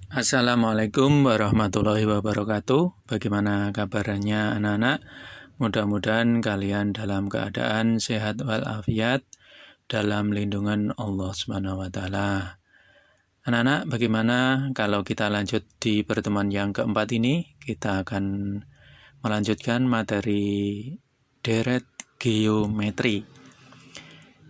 Assalamualaikum warahmatullahi wabarakatuh. Bagaimana kabarnya anak-anak? Mudah-mudahan kalian dalam keadaan sehat walafiat dalam lindungan Allah Subhanahu wa taala. Anak-anak, bagaimana kalau kita lanjut di pertemuan yang keempat ini? Kita akan melanjutkan materi deret geometri.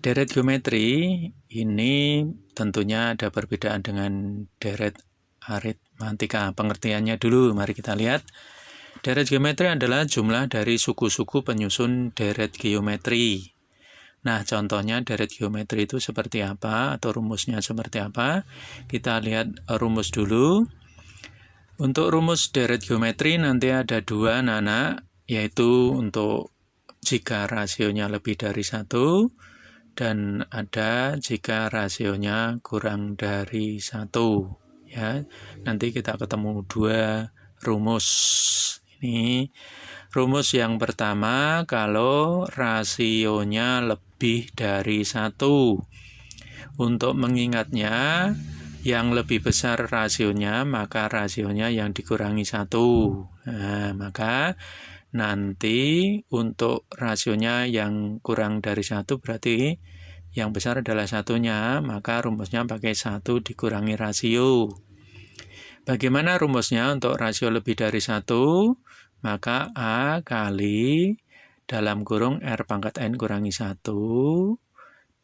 Deret geometri ini tentunya ada perbedaan dengan deret aritmatika. Pengertiannya dulu, mari kita lihat. Deret geometri adalah jumlah dari suku-suku penyusun deret geometri. Nah, contohnya deret geometri itu seperti apa atau rumusnya seperti apa? Kita lihat rumus dulu. Untuk rumus deret geometri nanti ada dua, anak-anak, yaitu untuk jika rasionya lebih dari 1 dan ada jika rasionya kurang dari 1. Ya, nanti kita ketemu dua rumus. Ini rumus yang pertama kalau rasionya lebih dari 1. Untuk mengingatnya, yang lebih besar rasionya, maka rasionya yang dikurangi 1. Nah, maka nanti untuk rasionya yang kurang dari 1 berarti yang besar adalah satunya, maka rumusnya pakai 1 dikurangi rasio. Bagaimana rumusnya untuk rasio lebih dari 1? Maka A kali dalam kurung R pangkat N kurangi 1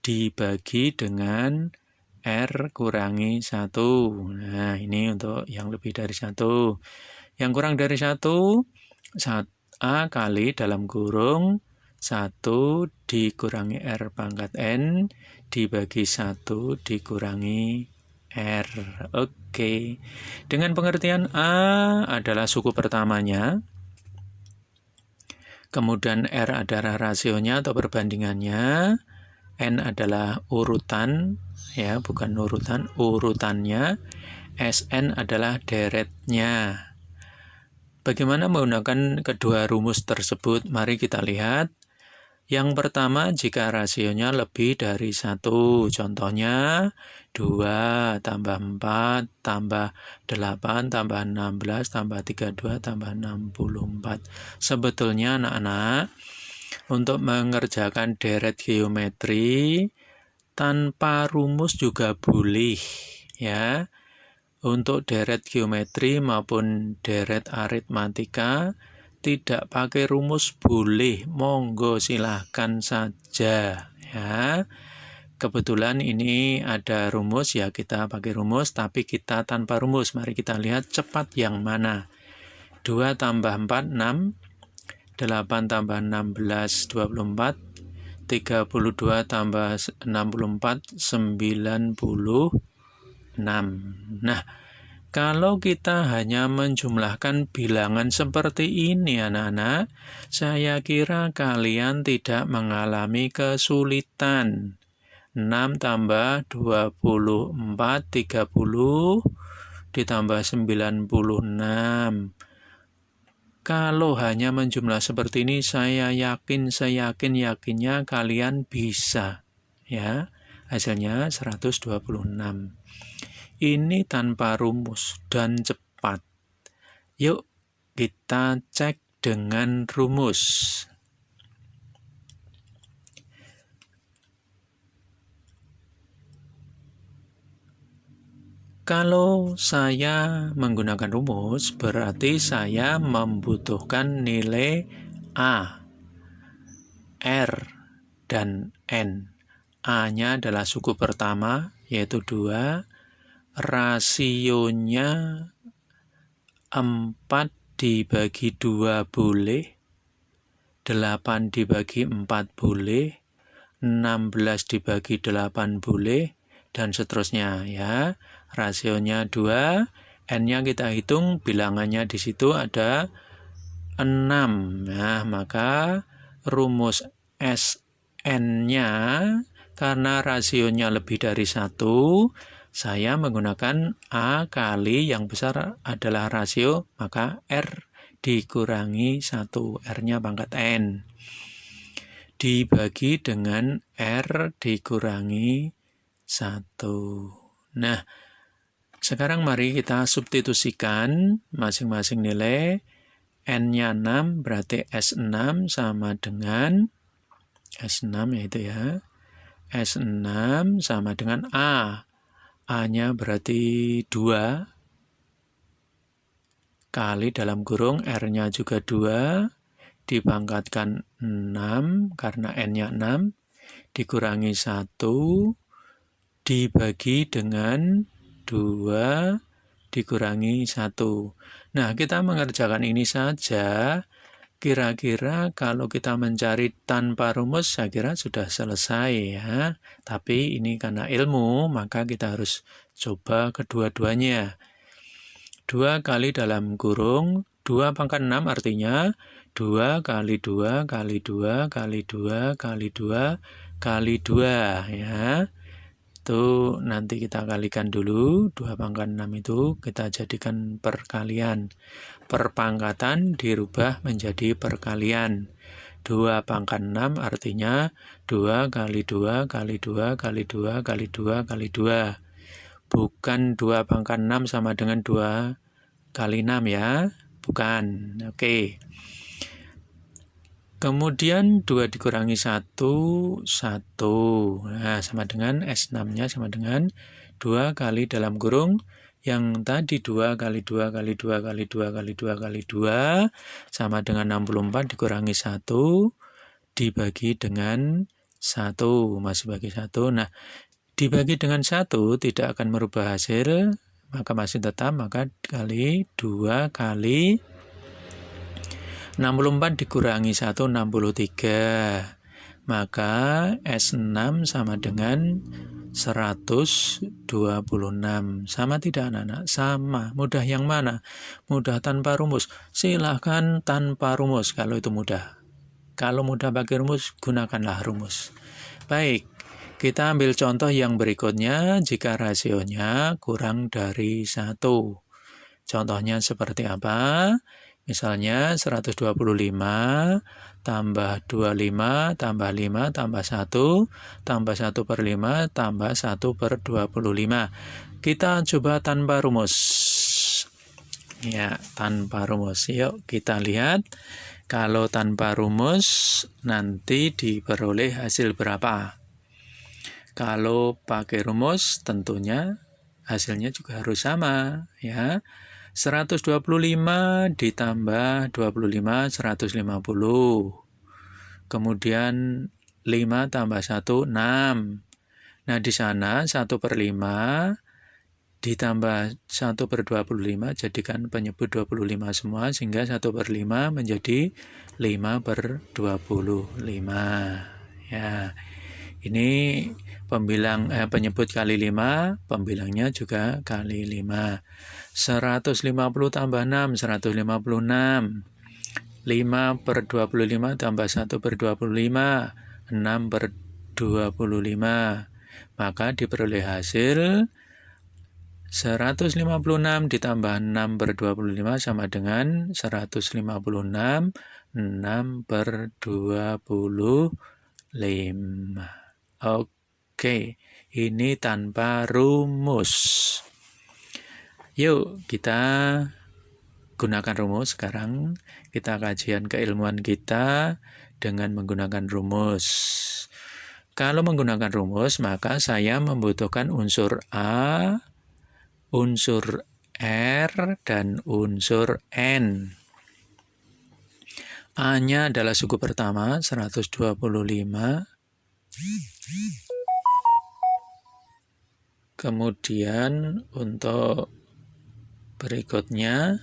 dibagi dengan R kurangi 1. Nah, ini untuk yang lebih dari 1. Yang kurang dari 1, A kali dalam kurung 1 dikurangi R pangkat N dibagi 1 dikurangi R. Oke. Dengan pengertian A adalah suku pertamanya, kemudian R adalah rasionya atau perbandingannya, N adalah urutan, ya, bukan urutan, urutannya, Sn adalah deretnya. Bagaimana menggunakan kedua rumus tersebut? Mari kita lihat. Yang pertama, jika rasionya lebih dari 1, contohnya 2 tambah 4 tambah 8 tambah 16 tambah 32 tambah 64. Sebetulnya anak-anak, untuk mengerjakan deret geometri tanpa rumus juga boleh, ya. Untuk deret geometri maupun deret aritmatika tidak pakai rumus boleh, monggo silahkan saja, ya. Kebetulan ini ada rumus, ya kita pakai rumus, tapi kita tanpa rumus. Mari kita lihat cepat yang mana. 2 tambah 4, 6. 8 tambah 16, 24. 32 tambah 64, 96. Nah, kalau kita hanya menjumlahkan bilangan seperti ini, anak-anak, saya kira kalian tidak mengalami kesulitan. 6 tambah 24, 30, ditambah 96. Kalau hanya menjumlah seperti ini, saya yakin, seyakin-yakinnya kalian bisa. Ya, hasilnya 126. Ini tanpa rumus dan cepat. Yuk kita cek dengan rumus. Kalau saya menggunakan rumus, berarti saya membutuhkan nilai A, R, dan N. A-nya adalah suku pertama, yaitu 2. Rasionya 4 dibagi 2 boleh, 8 dibagi 4 boleh, 16 dibagi 8 boleh, dan seterusnya, ya. Rasionya 2, N-nya kita hitung, bilangannya di situ ada 6. Nah, maka rumus Sn-nya karena rasionya lebih dari 1, saya menggunakan A kali yang besar adalah rasio, maka R dikurangi 1, R-nya pangkat N, dibagi dengan R dikurangi 1. Nah, Sekarang mari kita substitusikan masing-masing nilai. N-nya 6 berarti S6 sama dengan S6 yaitu ya. S6 sama dengan A. A-nya berarti 2 kali dalam kurung R-nya juga 2 dipangkatkan 6 karena N-nya 6 dikurangi 1 dibagi dengan 2 dikurangi 1. Nah, kita mengerjakan ini saja. Kira-kira kalau kita mencari tanpa rumus, saya kira sudah selesai ya. Tapi ini karena ilmu, maka kita harus coba kedua-duanya. 2 kali dalam kurung, 2 pangkat 6 artinya 2 kali 2 kali 2 kali 2 kali 2 kali 2 ya. Itu nanti kita kalikan dulu, 2 pangkat 6 itu kita jadikan perkalian. Perpangkatan dirubah menjadi perkalian. 2 pangkat 6 artinya 2 kali 2 kali 2 kali 2 kali 2 kali 2. Bukan 2 pangkat 6 sama dengan 2 kali 6 ya. Bukan. Oke. Kemudian 2 dikurangi 1, 1. Nah, sama dengan S6-nya sama dengan 2 kali dalam kurung. Yang tadi 2 kali 2 kali 2 kali 2 kali 2 kali 2 sama dengan 64 dikurangi 1 dibagi dengan 1. Masih bagi 1. Nah, dibagi dengan 1 tidak akan merubah hasil, maka masih tetap, maka kali 2 kali 64 dikurangi 1, 63. Maka S6 sama dengan 126. Sama tidak anak-anak? Sama. Mudah yang mana? Mudah tanpa rumus. Silahkan tanpa rumus kalau itu mudah. Kalau mudah pakai rumus, gunakanlah rumus. Baik, kita ambil contoh yang berikutnya jika rasionya kurang dari 1. Contohnya seperti apa? Misalnya 125 tambah 25 tambah 5 tambah 1 tambah 1 per 5 tambah 1 per 25. Kita coba tanpa rumus. Ya, tanpa rumus. Yuk kita lihat. Kalau tanpa rumus nanti diperoleh hasil berapa. Kalau pakai rumus tentunya hasilnya juga harus sama ya. 125 ditambah 25, 150. Kemudian 5 tambah 1, 6. Nah, di sana 1 per 5 ditambah 1 per 25, jadikan penyebut 25 semua, sehingga 1 per 5 menjadi 5 per 25. Ya, ini penyebut kali 5, pembilangnya juga kali 5. 150 tambah 6, 156. 5 per 25 tambah 1 per 25, 6 per 25. Maka diperoleh hasil 156 ditambah 6 per 25 sama dengan 156, 6 per 25. Oke, ini tanpa rumus. Yuk kita gunakan rumus sekarang. Kita kajian keilmuan kita dengan menggunakan rumus. Kalau menggunakan rumus, maka saya membutuhkan unsur A, unsur R, dan unsur N. A-nya adalah suku pertama, 125. Kemudian untuk berikutnya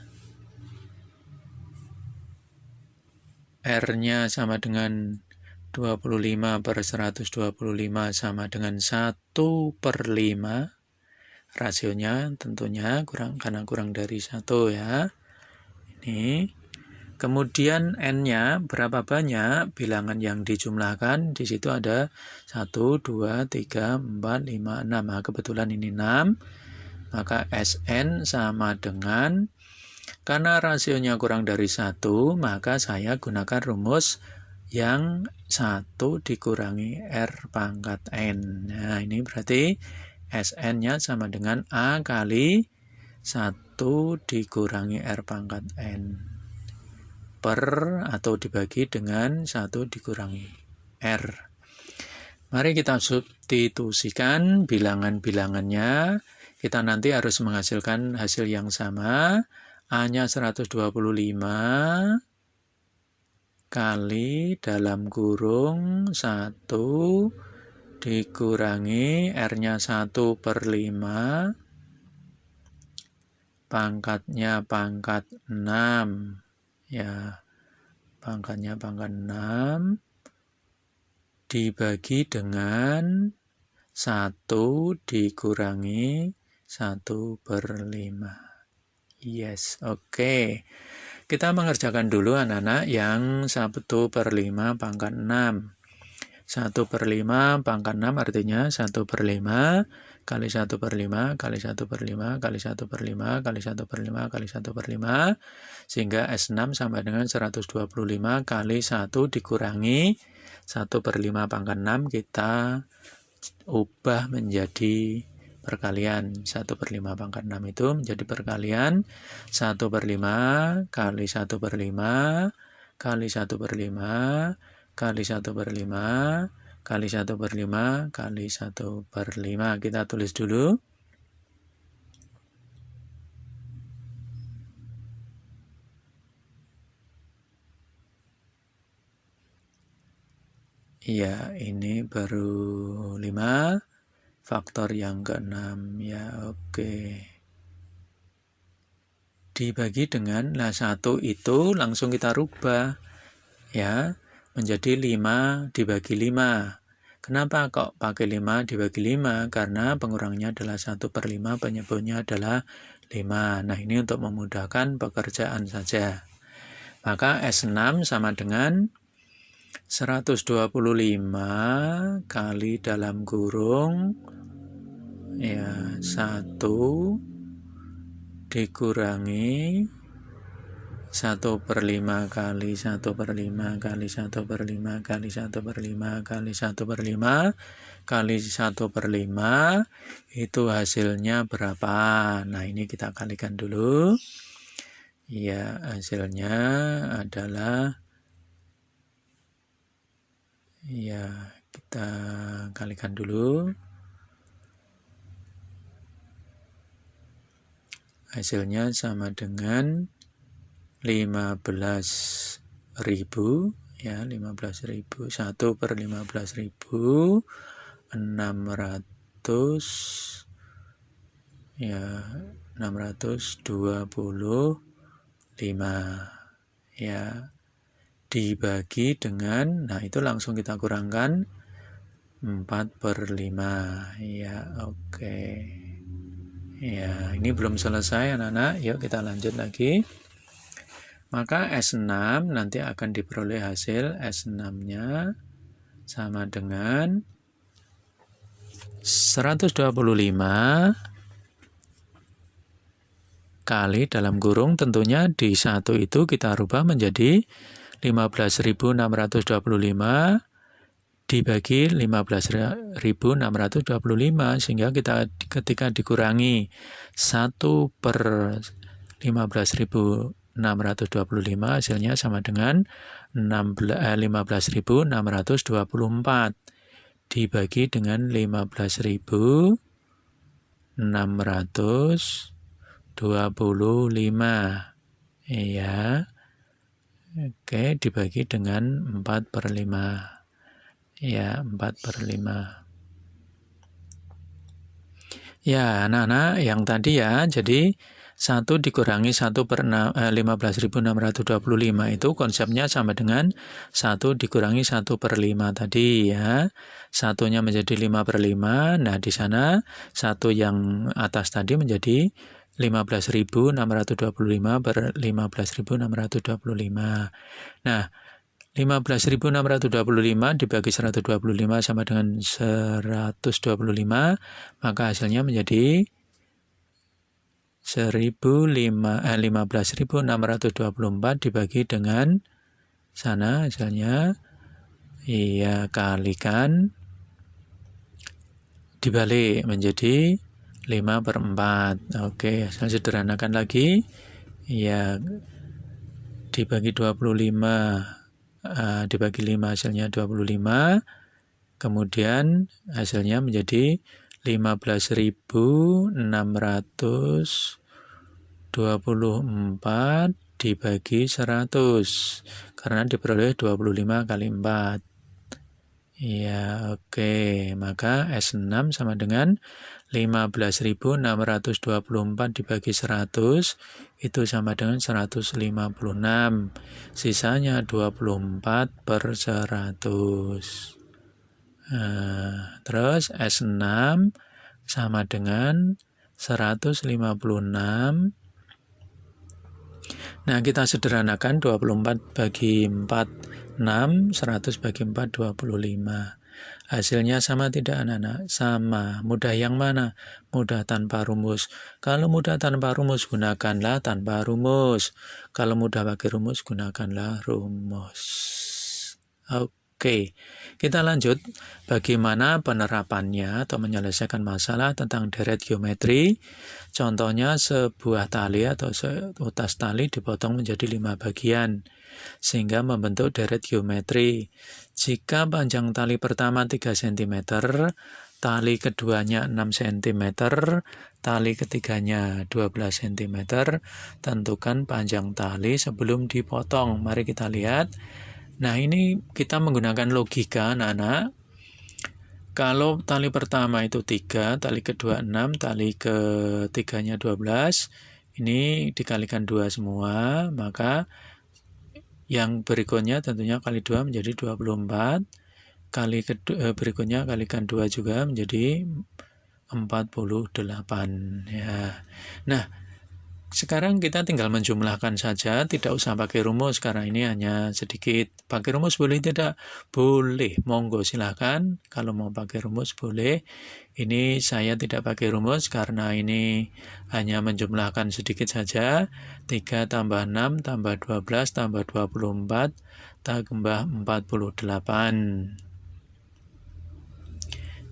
R-nya sama dengan 25 per 125 sama dengan 1 per 5. Rasionya tentunya karena kurang dari 1 ya. Ini. Kemudian N-nya berapa banyak bilangan yang dijumlahkan. Di situ ada 1, 2, 3, 4, 5, 6. Nah, kebetulan ini 6. Maka SN sama dengan, karena rasionya kurang dari 1, maka saya gunakan rumus yang 1 dikurangi R pangkat N. Nah, ini berarti Sn-nya sama dengan A kali 1 dikurangi R pangkat N per atau dibagi dengan 1 dikurangi R. Mari kita substitusikan bilangan-bilangannya. Kita nanti harus menghasilkan hasil yang sama. A-nya 125 kali dalam kurung 1 dikurangi R-nya 1/5, pangkatnya pangkat 6. Ya, pangkatnya pangkat 6 dibagi dengan 1 dikurangi 1/5. Yes, oke. Kita mengerjakan dulu anak-anak yang 1/5 pangkat 6. 1/5 pangkat 6 artinya 1/5 kali 1/5 kali 1/5 kali 1/5 kali 1/5 kali 1/5, sehingga S6 sama dengan 125 kali 1 dikurangi 1/5 pangkat 6 kita ubah menjadi perkalian. 1/5 pangkat 6 itu menjadi perkalian 1/5 kali 1/5 kali 1/5 kali 1/5 kali 1/5 kali 1/5. Kita tulis dulu. Ya, ini baru 5. Faktor yang ke-6. Ya, oke. Dibagi dengan, 1 itu langsung kita rubah. Ya, menjadi 5 dibagi 5. Kenapa kok pakai 5 dibagi 5? Karena pengurangnya adalah 1/5, penyebutnya adalah 5. Nah, ini untuk memudahkan pekerjaan saja. Maka S6 sama dengan 125 kali dalam kurung ya 1 dikurangi 1/5 kali 1/5 kali 1/5 kali 1/5 kali 1/5 kali 1/5, itu hasilnya berapa? Nah, ini kita kalikan dulu. Ya, hasilnya adalah, ya, kita kalikan dulu. Hasilnya sama dengan 15.000, ya, 15.000. 1/15.000 600, ya, 625, ya, dibagi dengan, nah itu langsung kita kurangkan 4/5. Ya, oke. Ya, ini belum selesai anak-anak. Yuk kita lanjut lagi. Maka S6 nanti akan diperoleh hasil S6-nya sama dengan 125 kali dalam kurung, tentunya di 1 itu kita rubah menjadi 15.625 dibagi 15.625, sehingga kita ketika dikurangi 1/15.625 hasilnya sama dengan 15.624 dibagi dengan 15.625, ya, oke, dibagi dengan 4/5. Ya, 4/5. Ya, anak-anak yang tadi ya, jadi 1 dikurangi 15.625 itu konsepnya sama dengan 1 dikurangi 1/5 tadi ya. Satunya menjadi 5/5. Nah, di sana 1 yang atas tadi menjadi 15.625 per 15.625. Nah, 15.625 dibagi 125 sama dengan 125, maka hasilnya menjadi 15.624 dibagi dengan sana hasilnya, iya, kalikan dibalik menjadi 5/4. Oke, saya sederhanakan lagi. Ya, dibagi 25, dibagi 5 hasilnya 25. Kemudian hasilnya menjadi 15.624 dibagi 100 karena diperoleh 25 kali 4. Ya, oke. Maka S6 sama dengan 15.624 dibagi 100 itu sama dengan 156. Sisanya 24/100. Terus S6 sama dengan 156. Nah, kita sederhanakan 24 bagi 4, 6, 100 bagi 4, 25. Hasilnya sama tidak anak-anak? Sama. Mudah yang mana? Mudah tanpa rumus. Kalau mudah tanpa rumus, gunakanlah tanpa rumus. Kalau mudah pakai rumus, gunakanlah rumus. Oke, kita lanjut. Bagaimana penerapannya atau menyelesaikan masalah tentang deret geometri? Contohnya sebuah tali atau seutas tali dipotong menjadi 5 bagian sehingga membentuk deret geometri. Jika panjang tali pertama 3 cm, tali keduanya 6 cm, tali ketiganya 12 cm, tentukan panjang tali sebelum dipotong. Mari kita lihat. Nah, ini kita menggunakan logika anak-anak. Kalau tali pertama itu 3, tali kedua 6, tali ketiganya 12, ini dikalikan 2 semua, maka yang berikutnya tentunya kali 2 menjadi 24, kali berikutnya kalikan 2 juga menjadi 48. Ya. Nah, sekarang kita tinggal menjumlahkan saja, tidak usah pakai rumus karena ini hanya sedikit. Pakai rumus boleh tidak? Boleh, monggo silahkan. Kalau mau pakai rumus boleh. Ini saya tidak pakai rumus karena ini hanya menjumlahkan sedikit saja. 3 tambah 6 tambah 12 tambah 24 tambah 48.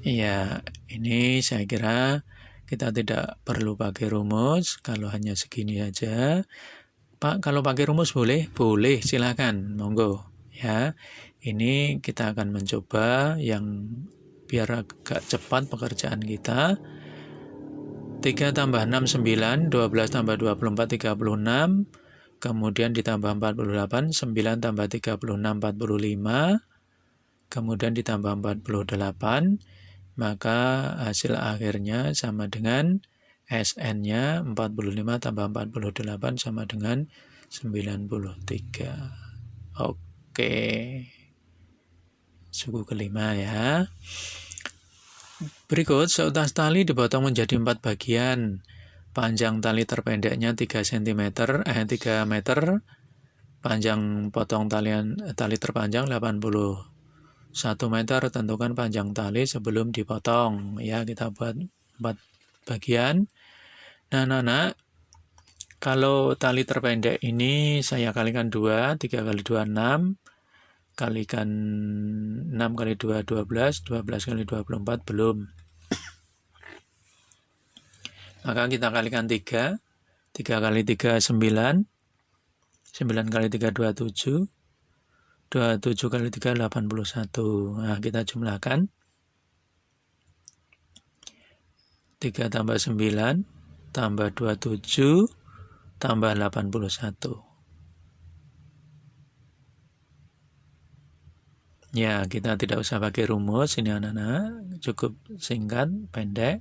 Ya, ini saya kira kita tidak perlu pakai rumus, kalau hanya segini aja. Pak, kalau pakai rumus boleh? Boleh, silakan, monggo. Ya, ini kita akan mencoba yang biar agak cepat pekerjaan kita. 3 tambah 6, 9, 12 tambah 24, 36, kemudian ditambah 48, 9 tambah 36, 45, kemudian ditambah 48, maka hasil akhirnya sama dengan SN-nya 45 tambah 48 sama dengan 93. Oke. Suku kelima ya. Berikut seutas tali dipotong menjadi 4 bagian. Panjang tali terpendeknya 3 meter. Panjang potong tali terpanjang 81 meter, tentukan panjang tali sebelum dipotong. Ya, kita buat 4 bagian. Nah, anak-anak, kalau tali terpendek ini saya kalikan 2, 3 kali 2, 6. Kalikan 6 kali 2, 12. 12 kali 24, belum. Maka kita kalikan 3. 3 kali 3, 9. 9 kali 3, 27. 27 kali 3, 81. Nah, kita jumlahkan. 3 tambah 9, tambah 27, tambah 81. Ya, kita tidak usah pakai rumus. Ini anak-anak, cukup singkat, pendek.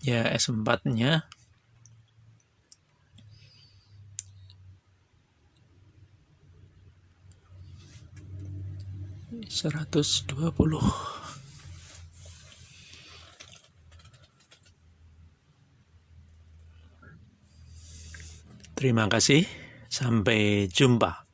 Ya, S4-nya. $120. Terima kasih. Sampai jumpa.